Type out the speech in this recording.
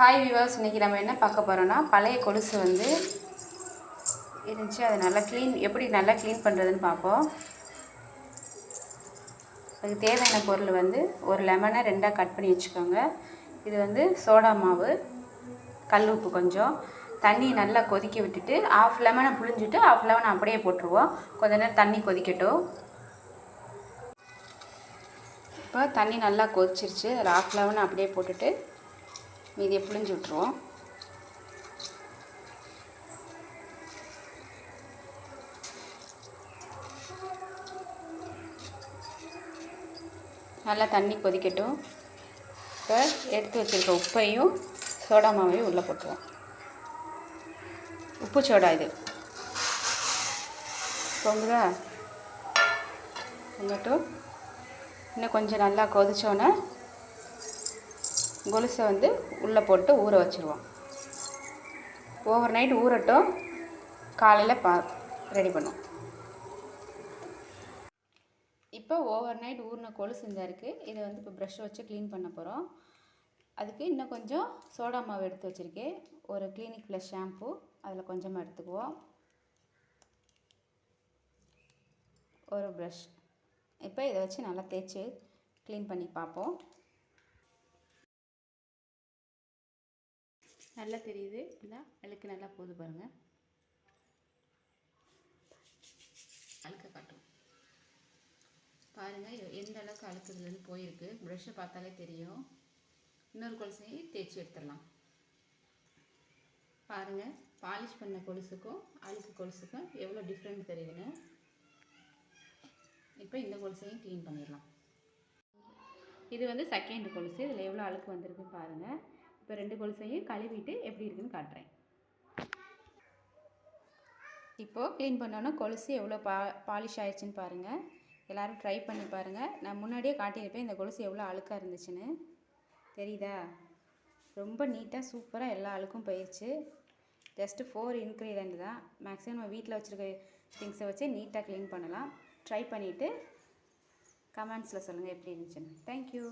Hi viewers, இன்றைக்கி நம்ம என்ன பார்க்க போகிறோன்னா பழைய கொலுசு வந்து இருந்துச்சு. அதை நல்லா எப்படி நல்லா க்ளீன் பண்ணுறதுன்னு பார்ப்போம். அதுக்கு தேவையான பொருள் வந்து ஒரு லெமனை 2ஆக கட் பண்ணி வச்சுக்கோங்க. இது வந்து சோடா மாவு, கல் உப்பு கொஞ்சம், தண்ணி நல்லா கொதிக்க விட்டுட்டு ஆஃப் லெமனை புழிஞ்சிட்டு ஆஃப் லெமனை அப்படியே போட்டுருவோம். கொஞ்ச நேரம் தண்ணி கொதிக்கட்டும். இப்போ தண்ணி நல்லா கொதிச்சிருச்சு. அதில் ஆஃப் லெமனை அப்படியே போட்டுட்டு மீதியை புழிஞ்சு விட்ருவோம். நல்லா தண்ணி கொதிக்கட்டும். இப்போ எடுத்து வச்சுருக்க உப்பையும் சோடா மாவையும் உள்ளே போட்டுருவோம். உப்பு சோடா இது பொங்குதா? பொங்கட்டும். இன்னும் கொஞ்சம் நல்லா கொதிச்சோன்னே கொலுசை வந்து உள்ளே போட்டு ஊற வச்சுருவோம். ஓவர் நைட் ஊறட்டும். காலையில் ரெடி பண்ணுவோம். இப்போ ஓவர் நைட் ஊறின கொலுசு இந்த இருக்குது. இதை வந்து இப்போ ப்ரஷ் வச்சு க்ளீன் பண்ண போகிறோம். அதுக்கு இன்னும் கொஞ்சம் சோடா மாவு எடுத்து வச்சுருக்கேன். ஒரு கிளினிக் ப்ளஸ் ஷாம்பு அதில் கொஞ்சமாக எடுத்துக்குவோம். ஒரு ப்ரஷ். இப்போ இதை வச்சு நல்லா தேய்ச்சி க்ளீன் பண்ணி பார்ப்போம். நல்லா தெரியுது. இல்லை அழுக்கு நல்லா போகுது பாருங்கள். அழுக்க காட்டும் பாருங்கள். எந்த அளவுக்கு அழுக்குதுலேருந்து போயிருக்கு. ப்ரஷ்ஷை பார்த்தாலே தெரியும். இன்னொரு கொலுசையும் தேய்ச்சி எடுத்துடலாம். பாருங்கள், பாலிஷ் பண்ண கொலுசுக்கும் அழுக்கு கொலுசுக்கும் எவ்வளோ டிஃப்ரெண்ட் தெரியுதுன்னு. இப்போ இந்த கொலுசையும் க்ளீன் பண்ணிடலாம். இது வந்து செகண்ட் கொலுசு. இதில் எவ்வளோ அழுக்கு வந்திருக்குன்னு பாருங்கள். இப்போ 2 கொலுசையும் கழுவிட்டு எப்படி இருக்குன்னு காட்டுறேன். இப்போது க்ளீன் பண்ணோன்னா கொலுசு எவ்வளோ பாலிஷ் ஆயிடுச்சுன்னு பாருங்கள். எல்லோரும் ட்ரை பண்ணி பாருங்கள். நான் முன்னாடியே காட்டியிருப்பேன் இந்த கொலுசு எவ்வளோ அழுக்காக இருந்துச்சுன்னு. தெரியுதா? ரொம்ப நீட்டாக சூப்பராக எல்லா அழுக்கும் போயிடுச்சு. ஜஸ்ட்டு 4 இன்க்ரீடியன்ட் தான். மேக்ஸிமம் நம்ம வீட்டில் வச்சுருக்க திங்ஸை வச்சு நீட்டாக க்ளீன் பண்ணலாம். ட்ரை பண்ணிவிட்டு கமெண்ட்ஸில் சொல்லுங்கள் எப்படி இருந்துச்சுன்னு. தேங்க்யூ.